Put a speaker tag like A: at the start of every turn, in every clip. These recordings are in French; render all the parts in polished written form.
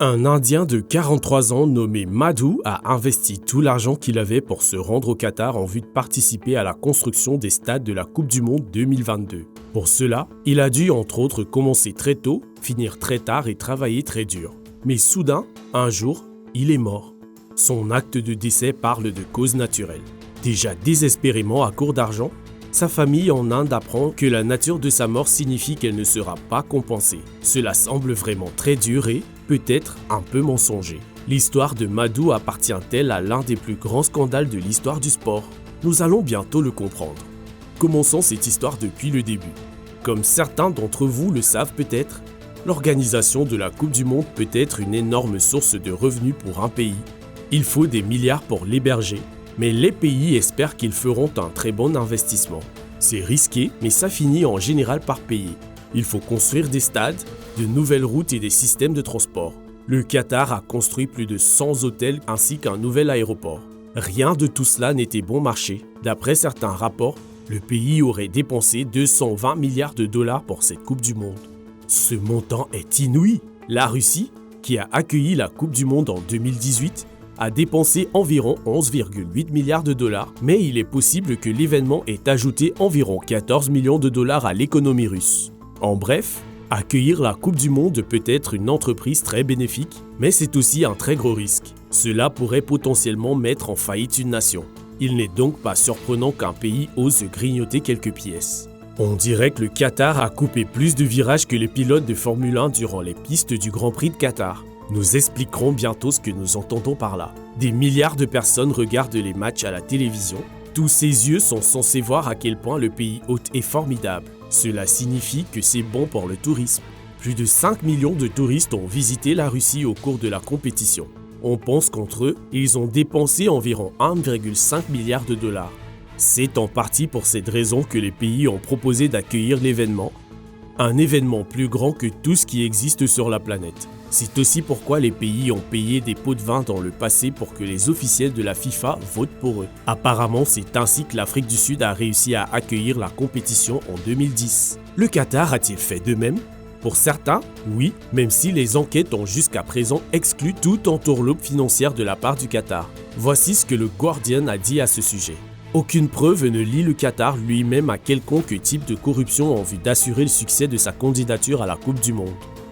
A: Un Indien de 43 ans nommé Madhu a investi tout l'argent qu'il avait pour se rendre au Qatar en vue de participer à la construction des stades de la Coupe du Monde 2022. Pour cela, il a dû entre autres commencer très tôt, finir très tard et travailler très dur. Mais soudain, un jour, il est mort. Son acte de décès parle de cause naturelle. Déjà désespérément à court d'argent, sa famille en Inde apprend que la nature de sa mort signifie qu'elle ne sera pas compensée. Cela semble vraiment très dur et, peut-être, un peu mensonger. L'histoire de Madhu appartient-elle à l'un des plus grands scandales de l'histoire du sport? Nous allons bientôt le comprendre. Commençons cette histoire depuis le début. Comme certains d'entre vous le savent peut-être, l'organisation de la Coupe du Monde peut être une énorme source de revenus pour un pays. Il faut des milliards pour l'héberger. Mais les pays espèrent qu'ils feront un très bon investissement. C'est risqué, mais ça finit en général par payer. Il faut construire des stades, de nouvelles routes et des systèmes de transport. Le Qatar a construit plus de 100 hôtels ainsi qu'un nouvel aéroport. Rien de tout cela n'était bon marché. D'après certains rapports, le pays aurait dépensé 220 milliards de dollars pour cette Coupe du Monde. Ce montant est inouï. La Russie, qui a accueilli la Coupe du Monde en 2018, a dépensé environ 11,8 milliards de dollars, mais il est possible que l'événement ait ajouté environ 14 millions de dollars à l'économie russe. En bref, accueillir la Coupe du Monde peut être une entreprise très bénéfique, mais c'est aussi un très gros risque. Cela pourrait potentiellement mettre en faillite une nation. Il n'est donc pas surprenant qu'un pays ose grignoter quelques pièces. On dirait que le Qatar a coupé plus de virages que les pilotes de Formule 1 durant les pistes du Grand Prix de Qatar. Nous expliquerons bientôt ce que nous entendons par là. Des milliards de personnes regardent les matchs à la télévision. Tous ces yeux sont censés voir à quel point le pays hôte est formidable. Cela signifie que c'est bon pour le tourisme. Plus de 5 millions de touristes ont visité la Russie au cours de la compétition. On pense qu'entre eux, ils ont dépensé environ 1,5 milliard de dollars. C'est en partie pour cette raison que les pays ont proposé d'accueillir l'événement. Un événement plus grand que tout ce qui existe sur la planète. C'est aussi pourquoi les pays ont payé des pots de vin dans le passé pour que les officiels de la FIFA votent pour eux. Apparemment, c'est ainsi que l'Afrique du Sud a réussi à accueillir la compétition en 2010. Le Qatar a-t-il fait de même? Pour certains, oui, même si les enquêtes ont jusqu'à présent exclu toute entourloupe financière de la part du Qatar. Voici ce que le Guardian a dit à ce sujet. Aucune preuve ne lie le Qatar lui-même à quelconque type de corruption en vue d'assurer le succès de sa candidature à la Coupe du Monde.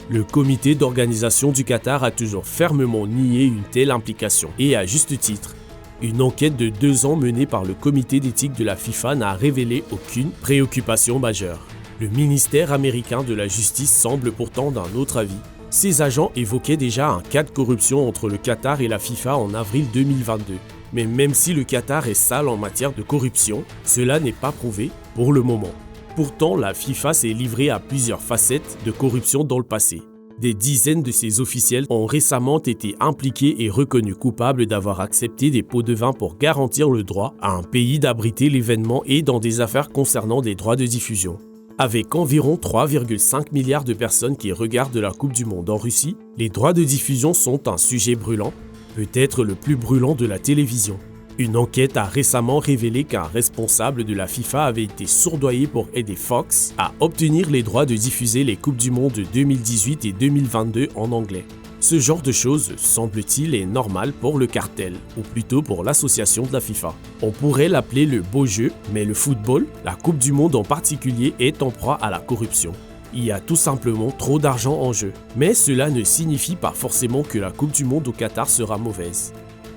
A: Le comité d'organisation du Qatar a toujours fermement nié une telle implication, et à juste titre. Une enquête de 2 ans menée par le comité d'éthique de la FIFA n'a révélé aucune préoccupation majeure. Le ministère américain de la Justice semble pourtant d'un autre avis. Ses agents évoquaient déjà un cas de corruption entre le Qatar et la FIFA en avril 2022. Mais même si le Qatar est sale en matière de corruption, cela n'est pas prouvé pour le moment. Pourtant, la FIFA s'est livrée à plusieurs facettes de corruption dans le passé. Des dizaines de ses officiels ont récemment été impliqués et reconnus coupables d'avoir accepté des pots de vin pour garantir le droit à un pays d'abriter l'événement et dans des affaires concernant des droits de diffusion. Avec environ 3,5 milliards de personnes qui regardent la Coupe du Monde en Russie, les droits de diffusion sont un sujet brûlant, peut-être le plus brûlant de la télévision. Une enquête a récemment révélé qu'un responsable de la FIFA avait été sourdoyé pour aider Fox à obtenir les droits de diffuser les Coupes du Monde de 2018 et 2022 en anglais. Ce genre de choses, semble-t-il, est normal pour le cartel, ou plutôt pour l'association de la FIFA. On pourrait l'appeler le beau jeu, mais le football, la Coupe du Monde en particulier, est en proie à la corruption. Il y a tout simplement trop d'argent en jeu. Mais cela ne signifie pas forcément que la Coupe du Monde au Qatar sera mauvaise.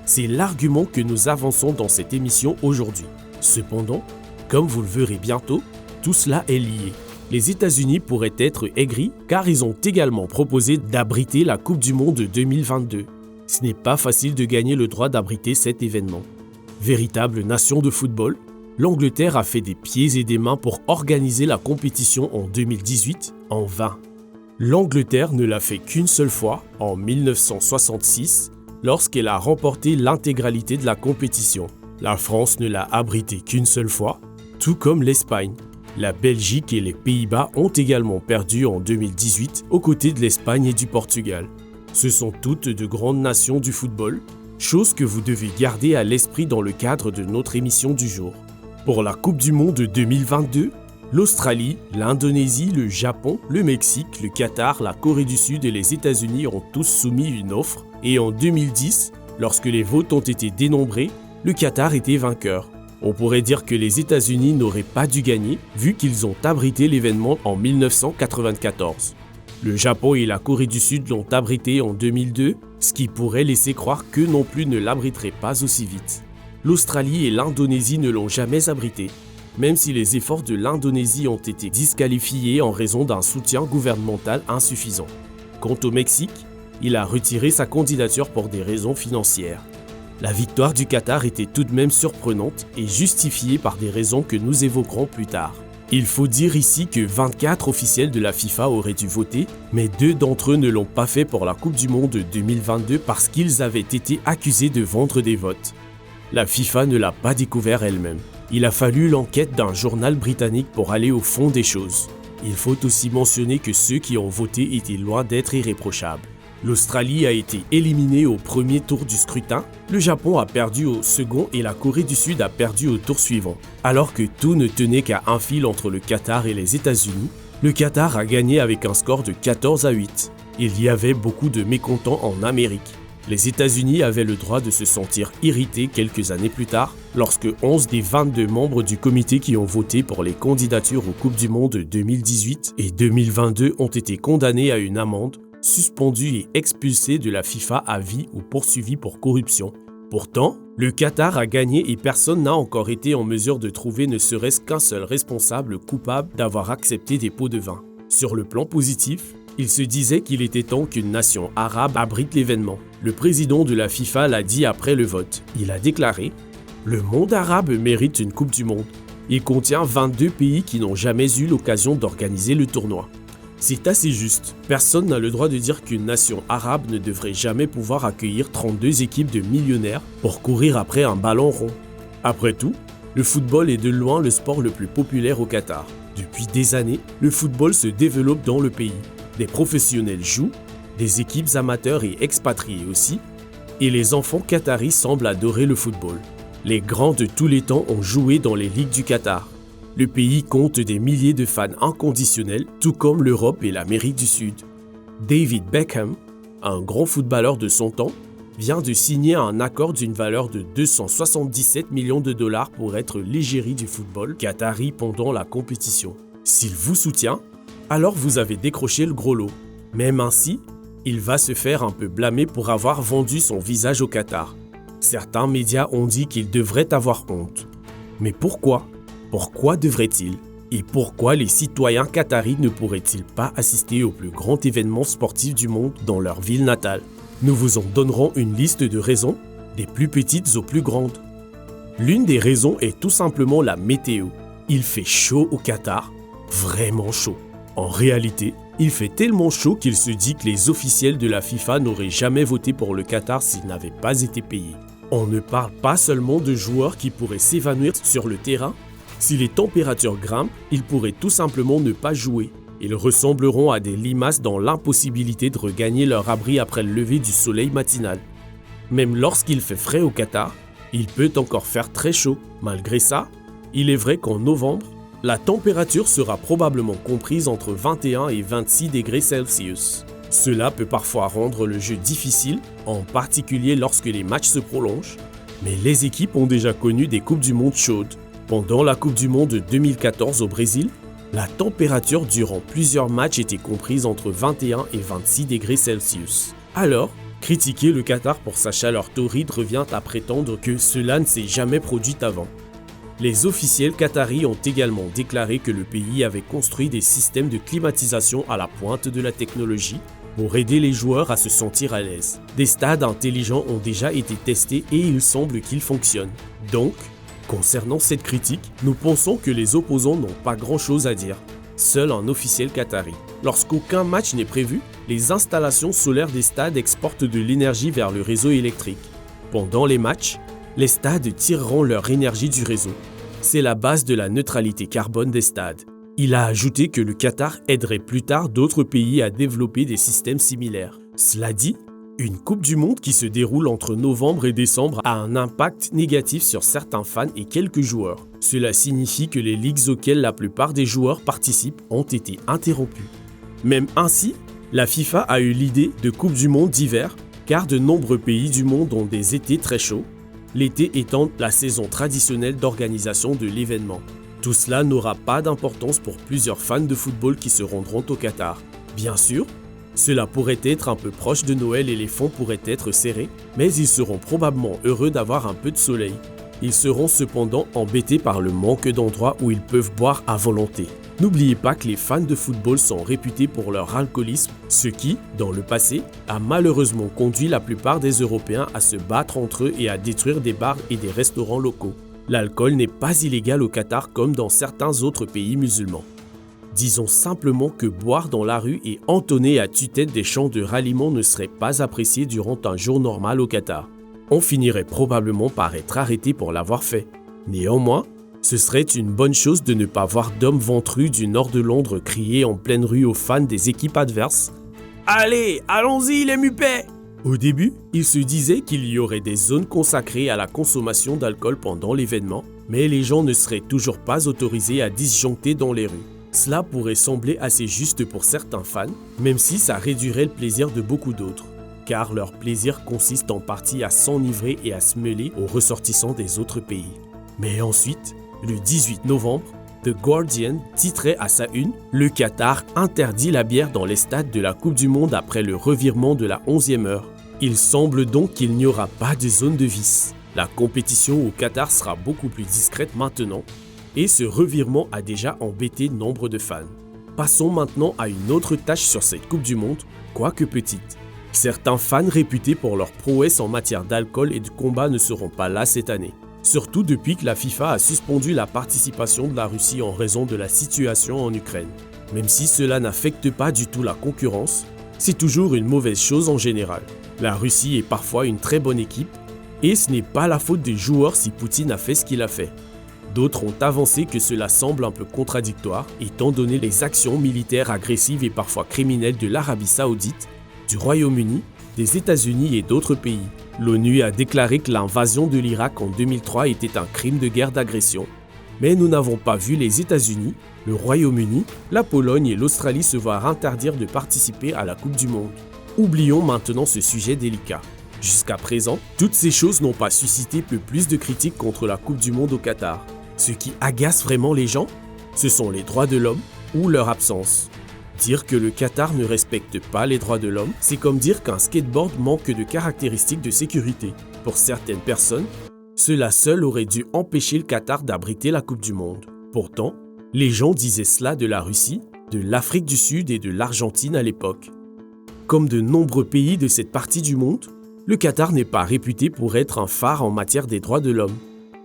A: C'est l'argument que nous avançons dans cette émission aujourd'hui. Cependant, comme vous le verrez bientôt, tout cela est lié. Les États-Unis pourraient être aigris car ils ont également proposé d'abriter la Coupe du Monde 2022. Ce n'est pas facile de gagner le droit d'abriter cet événement. Véritable nation de football, l'Angleterre a fait des pieds et des mains pour organiser la compétition en 2018 en vain. L'Angleterre ne l'a fait qu'une seule fois, en 1966, lorsqu'elle a remporté l'intégralité de la compétition. La France ne l'a abrité qu'une seule fois, tout comme l'Espagne. La Belgique et les Pays-Bas ont également perdu en 2018 aux côtés de l'Espagne et du Portugal. Ce sont toutes de grandes nations du football, chose que vous devez garder à l'esprit dans le cadre de notre émission du jour. Pour la Coupe du Monde 2022, L'Australie, l'Indonésie, le Japon, le Mexique, le Qatar, la Corée du Sud et les États-Unis ont tous soumis une offre et en 2010, lorsque les votes ont été dénombrés, le Qatar était vainqueur. On pourrait dire que les États-Unis n'auraient pas dû gagner vu qu'ils ont abrité l'événement en 1994. Le Japon et la Corée du Sud l'ont abrité en 2002, ce qui pourrait laisser croire qu'eux non plus ne l'abriteraient pas aussi vite. L'Australie et l'Indonésie ne l'ont jamais abrité, même si les efforts de l'Indonésie ont été disqualifiés en raison d'un soutien gouvernemental insuffisant. Quant au Mexique, il a retiré sa candidature pour des raisons financières. La victoire du Qatar était tout de même surprenante et justifiée par des raisons que nous évoquerons plus tard. Il faut dire ici que 24 officiels de la FIFA auraient dû voter, mais 2 d'entre eux ne l'ont pas fait pour la Coupe du Monde 2022 parce qu'ils avaient été accusés de vendre des votes. La FIFA ne l'a pas découvert elle-même. Il a fallu l'enquête d'un journal britannique pour aller au fond des choses. Il faut aussi mentionner que ceux qui ont voté étaient loin d'être irréprochables. L'Australie a été éliminée au premier tour du scrutin, le Japon a perdu au second et la Corée du Sud a perdu au tour suivant. Alors que tout ne tenait qu'à un fil entre le Qatar et les États-Unis, le Qatar a gagné avec un score de 14-8. Il y avait beaucoup de mécontents en Amérique. Les États-Unis avaient le droit de se sentir irrités quelques années plus tard, lorsque 11 des 22 membres du comité qui ont voté pour les candidatures aux Coupes du Monde 2018 et 2022 ont été condamnés à une amende, suspendus et expulsés de la FIFA à vie ou poursuivis pour corruption. Pourtant, le Qatar a gagné et personne n'a encore été en mesure de trouver ne serait-ce qu'un seul responsable coupable d'avoir accepté des pots de vin. Sur le plan positif, il se disait qu'il était temps qu'une nation arabe abrite l'événement. Le président de la FIFA l'a dit après le vote. Il a déclaré « Le monde arabe mérite une Coupe du Monde. Il contient 22 pays qui n'ont jamais eu l'occasion d'organiser le tournoi. » C'est assez juste. Personne n'a le droit de dire qu'une nation arabe ne devrait jamais pouvoir accueillir 32 équipes de millionnaires pour courir après un ballon rond. Après tout, le football est de loin le sport le plus populaire au Qatar. Depuis des années, le football se développe dans le pays. Des professionnels jouent, des équipes amateurs et expatriés aussi, et les enfants qataris semblent adorer le football. Les grands de tous les temps ont joué dans les ligues du Qatar. Le pays compte des milliers de fans inconditionnels, tout comme l'Europe et l'Amérique du Sud. David Beckham, un grand footballeur de son temps, vient de signer un accord d'une valeur de 277 millions de dollars pour être l'égérie du football qatari pendant la compétition. S'il vous soutient, alors vous avez décroché le gros lot. Même ainsi, il va se faire un peu blâmer pour avoir vendu son visage au Qatar. Certains médias ont dit qu'il devrait avoir honte. Mais pourquoi ? Pourquoi devrait-il ? Et pourquoi les citoyens qataris ne pourraient-ils pas assister au plus grand événement sportif du monde dans leur ville natale ? Nous vous en donnerons une liste de raisons, des plus petites aux plus grandes. L'une des raisons est tout simplement la météo. Il fait chaud au Qatar, vraiment chaud. En réalité, il fait tellement chaud qu'il se dit que les officiels de la FIFA n'auraient jamais voté pour le Qatar s'ils n'avaient pas été payés. On ne parle pas seulement de joueurs qui pourraient s'évanouir sur le terrain. Si les températures grimpent, ils pourraient tout simplement ne pas jouer. Ils ressembleront à des limaces dans l'impossibilité de regagner leur abri après le lever du soleil matinal. Même lorsqu'il fait frais au Qatar, il peut encore faire très chaud. Malgré ça, il est vrai qu'en novembre, la température sera probablement comprise entre 21 et 26 degrés Celsius. Cela peut parfois rendre le jeu difficile, en particulier lorsque les matchs se prolongent, mais les équipes ont déjà connu des Coupes du Monde chaudes. Pendant la Coupe du Monde 2014 au Brésil, la température durant plusieurs matchs était comprise entre 21 et 26 degrés Celsius. Alors, critiquer le Qatar pour sa chaleur torride revient à prétendre que cela ne s'est jamais produit avant. Les officiels qataris ont également déclaré que le pays avait construit des systèmes de climatisation à la pointe de la technologie pour aider les joueurs à se sentir à l'aise. Des stades intelligents ont déjà été testés et il semble qu'ils fonctionnent. Donc, concernant cette critique, nous pensons que les opposants n'ont pas grand-chose à dire. Seul un officiel qatari. Lorsqu'aucun match n'est prévu, les installations solaires des stades exportent de l'énergie vers le réseau électrique. Pendant les matchs, les stades tireront leur énergie du réseau. C'est la base de la neutralité carbone des stades. Il a ajouté que le Qatar aiderait plus tard d'autres pays à développer des systèmes similaires. Cela dit, une Coupe du Monde qui se déroule entre novembre et décembre a un impact négatif sur certains fans et quelques joueurs. Cela signifie que les ligues auxquelles la plupart des joueurs participent ont été interrompues. Même ainsi, la FIFA a eu l'idée de Coupe du Monde d'hiver, car de nombreux pays du monde ont des étés très chauds, l'été étant la saison traditionnelle d'organisation de l'événement. Tout cela n'aura pas d'importance pour plusieurs fans de football qui se rendront au Qatar. Bien sûr, cela pourrait être un peu proche de Noël et les fonds pourraient être serrés, mais ils seront probablement heureux d'avoir un peu de soleil. Ils seront cependant embêtés par le manque d'endroits où ils peuvent boire à volonté. N'oubliez pas que les fans de football sont réputés pour leur alcoolisme, ce qui, dans le passé, a malheureusement conduit la plupart des Européens à se battre entre eux et à détruire des bars et des restaurants locaux. L'alcool n'est pas illégal au Qatar comme dans certains autres pays musulmans. Disons simplement que boire dans la rue et entonner à tue-tête des chants de ralliement ne serait pas apprécié durant un jour normal au Qatar. On finirait probablement par être arrêté pour l'avoir fait. Néanmoins, ce serait une bonne chose de ne pas voir d'hommes ventrus du nord de Londres crier en pleine rue aux fans des équipes adverses « Allez, allons-y les mupets !» Au début, il se disait qu'il y aurait des zones consacrées à la consommation d'alcool pendant l'événement, mais les gens ne seraient toujours pas autorisés à disjoncter dans les rues. Cela pourrait sembler assez juste pour certains fans, même si ça réduirait le plaisir de beaucoup d'autres, car leur plaisir consiste en partie à s'enivrer et à se mêler aux ressortissants des autres pays. Mais ensuite, le 18 novembre, The Guardian titrait à sa une « Le Qatar interdit la bière dans les stades de la Coupe du Monde après le revirement de la 11e heure ». Il semble donc qu'il n'y aura pas de zone de vice. La compétition au Qatar sera beaucoup plus discrète maintenant, et ce revirement a déjà embêté nombre de fans. Passons maintenant à une autre tâche sur cette Coupe du Monde, quoique petite. Certains fans réputés pour leur prouesse en matière d'alcool et de combat ne seront pas là cette année. Surtout depuis que la FIFA a suspendu la participation de la Russie en raison de la situation en Ukraine. Même si cela n'affecte pas du tout la concurrence, c'est toujours une mauvaise chose en général. La Russie est parfois une très bonne équipe, et ce n'est pas la faute des joueurs si Poutine a fait ce qu'il a fait. D'autres ont avancé que cela semble un peu contradictoire, étant donné les actions militaires agressives et parfois criminelles de l'Arabie Saoudite, du Royaume-Uni, des États-Unis et d'autres pays. L'ONU a déclaré que l'invasion de l'Irak en 2003 était un crime de guerre d'agression, mais nous n'avons pas vu les États-Unis, le Royaume-Uni, la Pologne et l'Australie se voir interdire de participer à la Coupe du Monde. Oublions maintenant ce sujet délicat. Jusqu'à présent, toutes ces choses n'ont pas suscité peu plus de critiques contre la Coupe du Monde au Qatar. Ce qui agace vraiment les gens, ce sont les droits de l'homme ou leur absence. Dire que le Qatar ne respecte pas les droits de l'homme, c'est comme dire qu'un skateboard manque de caractéristiques de sécurité. Pour certaines personnes, cela seul aurait dû empêcher le Qatar d'abriter la Coupe du Monde. Pourtant, les gens disaient cela de la Russie, de l'Afrique du Sud et de l'Argentine à l'époque. Comme de nombreux pays de cette partie du monde, le Qatar n'est pas réputé pour être un phare en matière des droits de l'homme.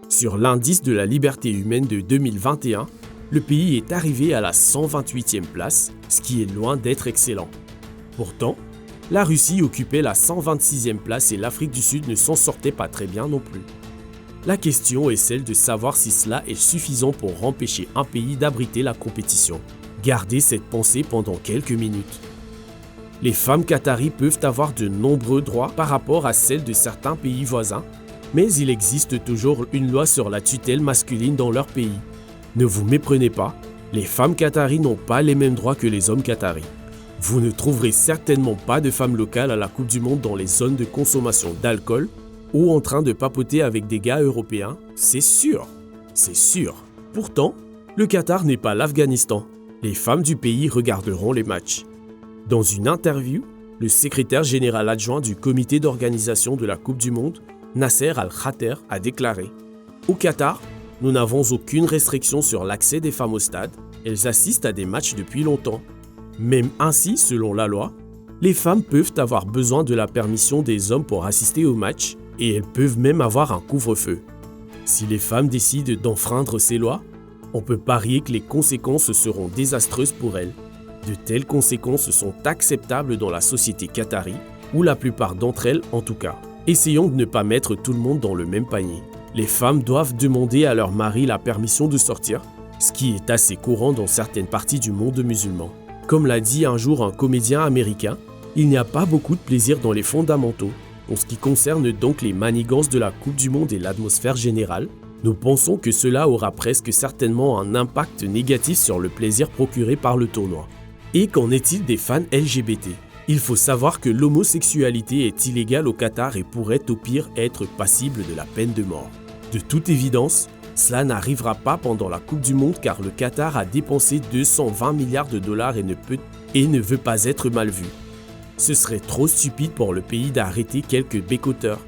A: Sur l'indice de la liberté humaine de 2021, le pays est arrivé à la 128e place, ce qui est loin d'être excellent. Pourtant, la Russie occupait la 126e place et l'Afrique du Sud ne s'en sortait pas très bien non plus. La question est celle de savoir si cela est suffisant pour empêcher un pays d'abriter la compétition. Gardez cette pensée pendant quelques minutes. Les femmes qataries peuvent avoir de nombreux droits par rapport à celles de certains pays voisins, mais il existe toujours une loi sur la tutelle masculine dans leur pays. Ne vous méprenez pas, les femmes qataries n'ont pas les mêmes droits que les hommes qataris. Vous ne trouverez certainement pas de femmes locales à la Coupe du Monde dans les zones de consommation d'alcool ou en train de papoter avec des gars européens, c'est sûr. C'est sûr. Pourtant, le Qatar n'est pas l'Afghanistan. Les femmes du pays regarderont les matchs. Dans une interview, le secrétaire général adjoint du comité d'organisation de la Coupe du Monde, Nasser Al-Khater, a déclaré « Au Qatar, nous n'avons aucune restriction sur l'accès des femmes au stade. Elles assistent à des matchs depuis longtemps. Même ainsi, selon la loi, les femmes peuvent avoir besoin de la permission des hommes pour assister au match et elles peuvent même avoir un couvre-feu. Si les femmes décident d'enfreindre ces lois, on peut parier que les conséquences seront désastreuses pour elles. De telles conséquences sont acceptables dans la société qatarie, ou la plupart d'entre elles en tout cas. Essayons de ne pas mettre tout le monde dans le même panier. Les femmes doivent demander à leur mari la permission de sortir, ce qui est assez courant dans certaines parties du monde musulman. Comme l'a dit un jour un comédien américain, il n'y a pas beaucoup de plaisir dans les fondamentaux. En ce qui concerne donc les manigances de la Coupe du Monde et l'atmosphère générale, Nous pensons que cela aura presque certainement un impact négatif sur le plaisir procuré par le tournoi. Et qu'en est-il des fans LGBT ? Il faut savoir que l'homosexualité est illégale au Qatar et pourrait au pire être passible de la peine de mort. De toute évidence, cela n'arrivera pas pendant la Coupe du Monde car le Qatar a dépensé 220 milliards de dollars et ne veut pas être mal vu. Ce serait trop stupide pour le pays d'arrêter quelques bécoteurs.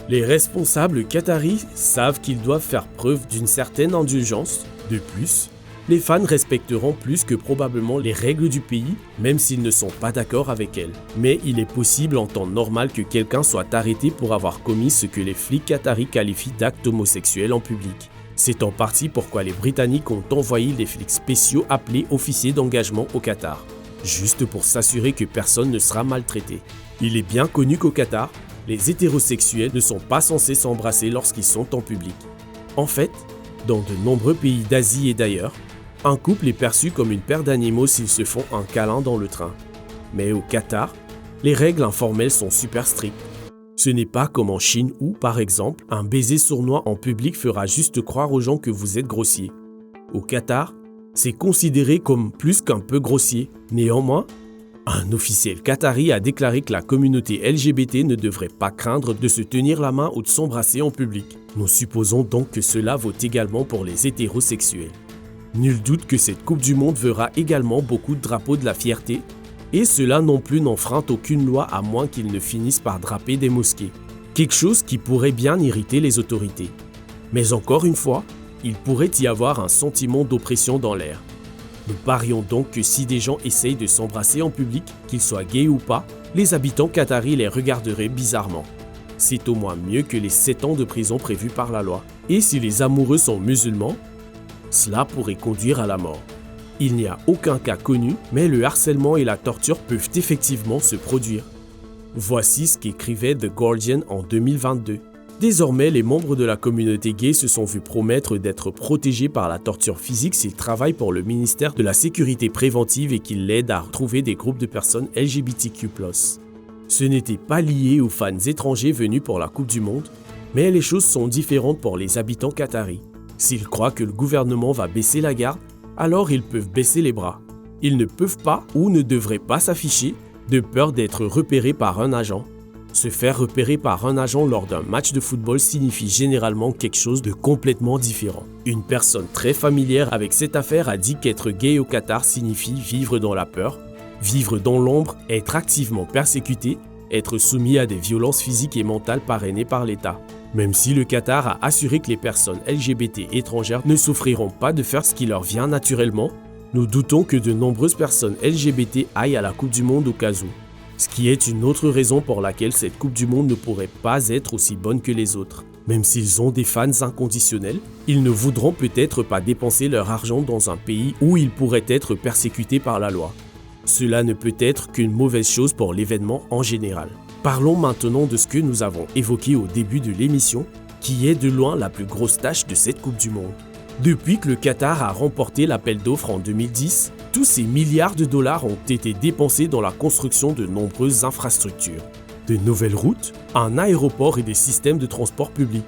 A: Les responsables qataris savent qu'ils doivent faire preuve d'une certaine indulgence. De plus, les fans respecteront plus que probablement les règles du pays, même s'ils ne sont pas d'accord avec elles. Mais il est possible en temps normal que quelqu'un soit arrêté pour avoir commis ce que les flics qataris qualifient d'acte homosexuel en public. C'est en partie pourquoi les Britanniques ont envoyé des flics spéciaux appelés officiers d'engagement au Qatar, juste pour s'assurer que personne ne sera maltraité. Il est bien connu qu'au Qatar, les hétérosexuels ne sont pas censés s'embrasser lorsqu'ils sont en public. En fait, dans de nombreux pays d'Asie et d'ailleurs, un couple est perçu comme une paire d'animaux s'ils se font un câlin dans le train. Mais au Qatar, les règles informelles sont super strictes. Ce n'est pas comme en Chine où, par exemple, un baiser sournois en public fera juste croire aux gens que vous êtes grossier. Au Qatar, c'est considéré comme plus qu'un peu grossier. Néanmoins, un officiel qatari a déclaré que la communauté LGBT ne devrait pas craindre de se tenir la main ou de s'embrasser en public. Nous supposons donc que cela vaut également pour les hétérosexuels. Nul doute que cette Coupe du Monde verra également beaucoup de drapeaux de la fierté, et cela non plus n'enfreint aucune loi à moins qu'ils ne finissent par draper des mosquées. Quelque chose qui pourrait bien irriter les autorités. Mais encore une fois, il pourrait y avoir un sentiment d'oppression dans l'air. Nous parions donc que si des gens essayent de s'embrasser en public, qu'ils soient gays ou pas, les habitants qataris les regarderaient bizarrement. C'est au moins mieux que les 7 ans de prison prévus par la loi. Et si les amoureux sont musulmans, cela pourrait conduire à la mort. Il n'y a aucun cas connu, mais le harcèlement et la torture peuvent effectivement se produire. Voici ce qu'écrivait The Guardian en 2022. Désormais, les membres de la communauté gay se sont vus promettre d'être protégés par la torture physique s'ils travaillent pour le ministère de la Sécurité préventive et qu'ils l'aident à retrouver des groupes de personnes LGBTQ+. Ce n'était pas lié aux fans étrangers venus pour la Coupe du Monde, mais les choses sont différentes pour les habitants qataris. S'ils croient que le gouvernement va baisser la garde, alors ils peuvent baisser les bras. Ils ne peuvent pas ou ne devraient pas s'afficher de peur d'être repérés par un agent. Se faire repérer par un agent lors d'un match de football signifie généralement quelque chose de complètement différent. Une personne très familière avec cette affaire a dit qu'être gay au Qatar signifie vivre dans la peur, vivre dans l'ombre, être activement persécuté, être soumis à des violences physiques et mentales parrainées par l'État. Même si le Qatar a assuré que les personnes LGBT étrangères ne souffriront pas de faire ce qui leur vient naturellement, nous doutons que de nombreuses personnes LGBT aillent à la Coupe du Monde au cas où. Ce qui est une autre raison pour laquelle cette Coupe du Monde ne pourrait pas être aussi bonne que les autres. Même s'ils ont des fans inconditionnels, ils ne voudront peut-être pas dépenser leur argent dans un pays où ils pourraient être persécutés par la loi. Cela ne peut être qu'une mauvaise chose pour l'événement en général. Parlons maintenant de ce que nous avons évoqué au début de l'émission, qui est de loin la plus grosse tâche de cette Coupe du Monde. Depuis que le Qatar a remporté l'appel d'offres en 2010, tous ces milliards de dollars ont été dépensés dans la construction de nombreuses infrastructures. De nouvelles routes, un aéroport et des systèmes de transport public.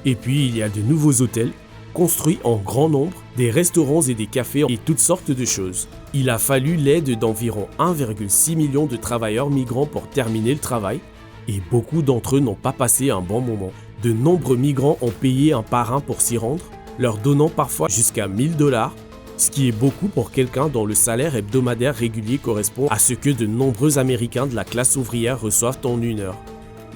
A: Et puis il y a de nouveaux hôtels, construits en grand nombre, des restaurants et des cafés et toutes sortes de choses. Il a fallu l'aide d'environ 1,6 million de travailleurs migrants pour terminer le travail, et beaucoup d'entre eux n'ont pas passé un bon moment. De nombreux migrants ont payé un parrain pour s'y rendre, leur donnant parfois jusqu'à 1 000 $, ce qui est beaucoup pour quelqu'un dont le salaire hebdomadaire régulier correspond à ce que de nombreux Américains de la classe ouvrière reçoivent en 1 heure.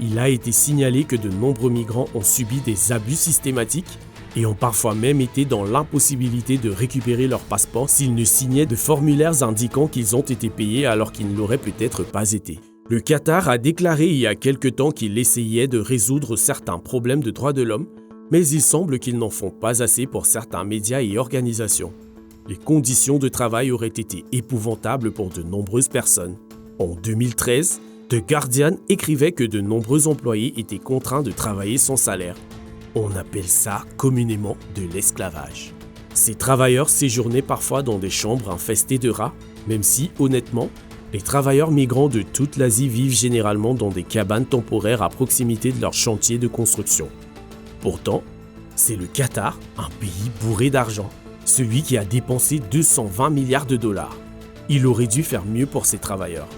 A: Il a été signalé que de nombreux migrants ont subi des abus systématiques et ont parfois même été dans l'impossibilité de récupérer leur passeport s'ils ne signaient de formulaires indiquant qu'ils ont été payés alors qu'ils ne l'auraient peut-être pas été. Le Qatar a déclaré il y a quelque temps qu'il essayait de résoudre certains problèmes de droits de l'homme, mais il semble qu'ils n'en font pas assez pour certains médias et organisations. Les conditions de travail auraient été épouvantables pour de nombreuses personnes. En 2013, The Guardian écrivait que de nombreux employés étaient contraints de travailler sans salaire. On appelle ça communément de l'esclavage. Ces travailleurs séjournaient parfois dans des chambres infestées de rats, même si, honnêtement, les travailleurs migrants de toute l'Asie vivent généralement dans des cabanes temporaires à proximité de leur chantier de construction. Pourtant, C'est le Qatar, un pays bourré d'argent, celui qui a dépensé 220 milliards de dollars. Il aurait dû faire mieux pour ses travailleurs.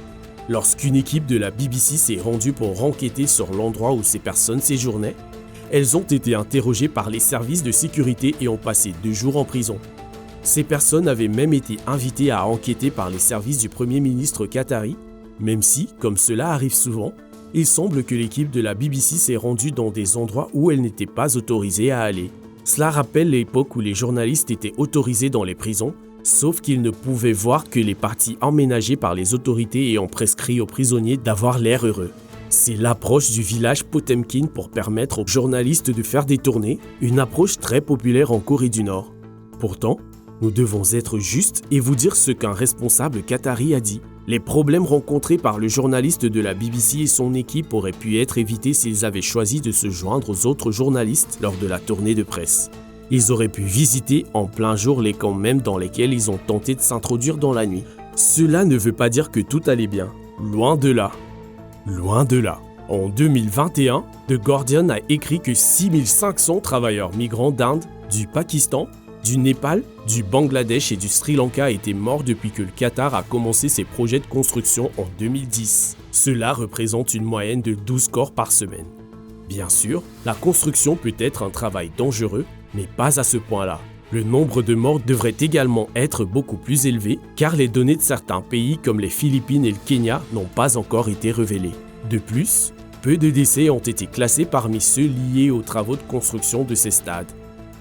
A: Lorsqu'une équipe de la BBC s'est rendue pour enquêter sur l'endroit où ces personnes séjournaient, elles ont été interrogées par les services de sécurité et ont passé 2 jours en prison. Ces personnes avaient même été invitées à enquêter par les services du Premier ministre qatari, même si, comme cela arrive souvent, il semble que l'équipe de la BBC s'est rendue dans des endroits où elle n'était pas autorisée à aller. Cela rappelle l'époque où les journalistes étaient autorisés dans les prisons, sauf qu'ils ne pouvaient voir que les parties emménagées par les autorités et ont prescrit aux prisonniers d'avoir l'air heureux. C'est l'approche du village Potemkin pour permettre aux journalistes de faire des tournées, une approche très populaire en Corée du Nord. Pourtant, nous devons être justes et vous dire ce qu'un responsable qatari a dit. Les problèmes rencontrés par le journaliste de la BBC et son équipe auraient pu être évités s'ils avaient choisi de se joindre aux autres journalistes lors de la tournée de presse. Ils auraient pu visiter en plein jour les camps même dans lesquels ils ont tenté de s'introduire dans la nuit. Cela ne veut pas dire que tout allait bien. Loin de là. Loin de là. En 2021, The Guardian a écrit que 6500 travailleurs migrants d'Inde, du Pakistan, du Népal, du Bangladesh et du Sri Lanka étaient morts depuis que le Qatar a commencé ses projets de construction en 2010. Cela représente une moyenne de 12 corps par semaine. Bien sûr, la construction peut être un travail dangereux, mais pas à ce point-là. Le nombre de morts devrait également être beaucoup plus élevé, car les données de certains pays comme les Philippines et le Kenya n'ont pas encore été révélées. De plus, peu de décès ont été classés parmi ceux liés aux travaux de construction de ces stades.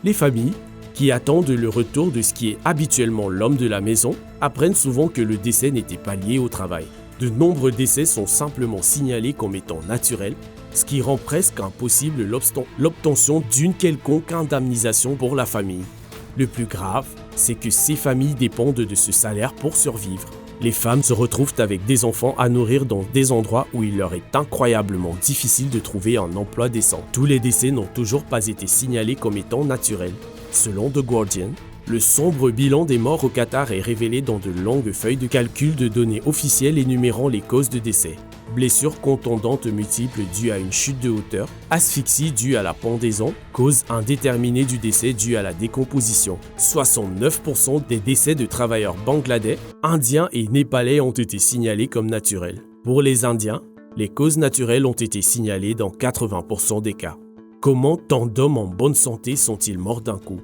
A: Les familles, qui attendent le retour de ce qui est habituellement l'homme de la maison, apprennent souvent que le décès n'était pas lié au travail. De nombreux décès sont simplement signalés comme étant naturels, ce qui rend presque impossible l'obtention d'une quelconque indemnisation pour la famille. Le plus grave, c'est que ces familles dépendent de ce salaire pour survivre. Les femmes se retrouvent avec des enfants à nourrir dans des endroits où il leur est incroyablement difficile de trouver un emploi décent. Tous les décès n'ont toujours pas été signalés comme étant naturels. Selon The Guardian, le sombre bilan des morts au Qatar est révélé dans de longues feuilles de calcul de données officielles énumérant les causes de décès. Blessures contondantes multiples dues à une chute de hauteur, asphyxie due à la pendaison, cause indéterminée du décès due à la décomposition. 69% des décès de travailleurs bangladais, indiens et népalais ont été signalés comme naturels. Pour les Indiens, les causes naturelles ont été signalées dans 80% des cas. Comment tant d'hommes en bonne santé sont-ils morts d'un coup?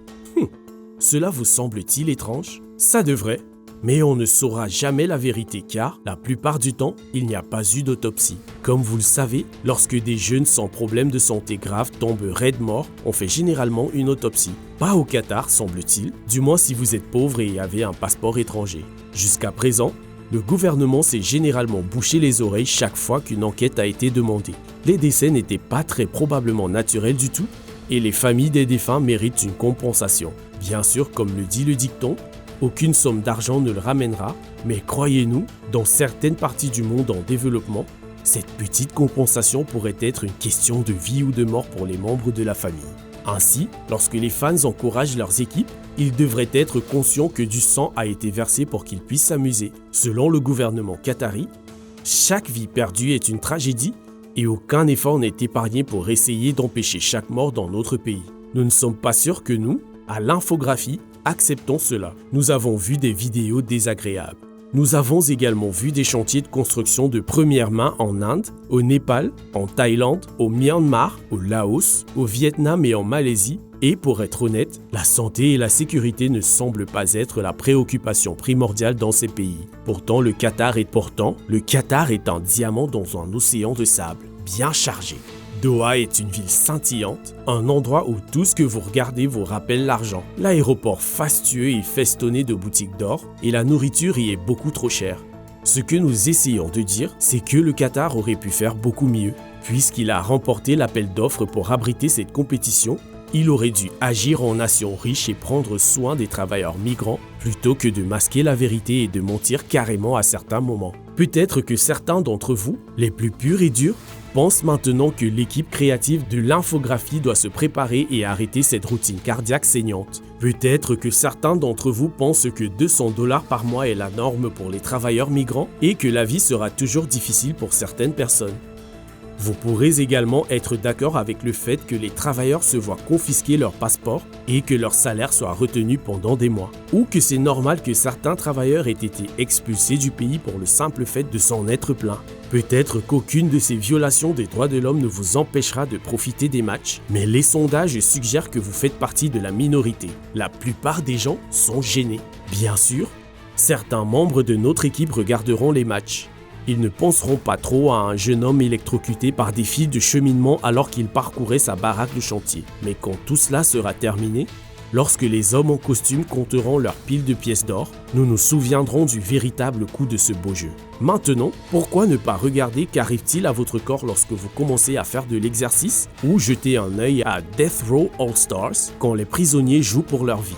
A: Cela vous semble-t-il étrange? Ça devrait. Mais on ne saura jamais la vérité car, la plupart du temps, il n'y a pas eu d'autopsie. Comme vous le savez, lorsque des jeunes sans problème de santé grave tombent raides morts, on fait généralement une autopsie. Pas au Qatar, semble-t-il, du moins si vous êtes pauvre et avez un passeport étranger. Jusqu'à présent, le gouvernement s'est généralement bouché les oreilles chaque fois qu'une enquête a été demandée. Les décès n'étaient pas très probablement naturels du tout et les familles des défunts méritent une compensation. Bien sûr, comme le dit le dicton, aucune somme d'argent ne le ramènera, mais croyez-nous, dans certaines parties du monde en développement, cette petite compensation pourrait être une question de vie ou de mort pour les membres de la famille. Ainsi, lorsque les fans encouragent leurs équipes, ils devraient être conscients que du sang a été versé pour qu'ils puissent s'amuser. Selon le gouvernement qatari, chaque vie perdue est une tragédie et aucun effort n'est épargné pour essayer d'empêcher chaque mort dans notre pays. Nous ne sommes pas sûrs que nous, à l'infographie, acceptons cela. Nous avons vu des vidéos désagréables. Nous avons également vu des chantiers de construction de première main en Inde, au Népal, en Thaïlande, au Myanmar, au Laos, au Vietnam et en Malaisie. Et pour être honnête, la santé et la sécurité ne semblent pas être la préoccupation primordiale dans ces pays. Pourtant, le Qatar est un diamant dans un océan de sable, bien chargé. Doha est une ville scintillante, un endroit où tout ce que vous regardez vous rappelle l'argent. L'aéroport fastueux et festonné de boutiques d'or et la nourriture y est beaucoup trop chère. Ce que nous essayons de dire, c'est que le Qatar aurait pu faire beaucoup mieux. Puisqu'il a remporté l'appel d'offres pour abriter cette compétition, il aurait dû agir en nation riche et prendre soin des travailleurs migrants plutôt que de masquer la vérité et de mentir carrément à certains moments. Peut-être que certains d'entre vous, les plus purs et durs, pensent maintenant que l'équipe créative de l'infographie doit se préparer et arrêter cette routine cardiaque saignante. Peut-être que certains d'entre vous pensent que 200 $ par mois est la norme pour les travailleurs migrants et que la vie sera toujours difficile pour certaines personnes. Vous pourrez également être d'accord avec le fait que les travailleurs se voient confisquer leur passeport et que leur salaire soit retenu pendant des mois. Ou que c'est normal que certains travailleurs aient été expulsés du pays pour le simple fait de s'en être plaints. Peut-être qu'aucune de ces violations des droits de l'homme ne vous empêchera de profiter des matchs, mais les sondages suggèrent que vous faites partie de la minorité. La plupart des gens sont gênés. Bien sûr, certains membres de notre équipe regarderont les matchs. Ils ne penseront pas trop à un jeune homme électrocuté par des fils de cheminement alors qu'il parcourait sa baraque de chantier. Mais quand tout cela sera terminé, lorsque les hommes en costume compteront leurs piles de pièces d'or, nous nous souviendrons du véritable coût de ce beau jeu. Maintenant, pourquoi ne pas regarder qu'arrive-t-il à votre corps lorsque vous commencez à faire de l'exercice ou jeter un œil à Death Row All Stars quand les prisonniers jouent pour leur vie?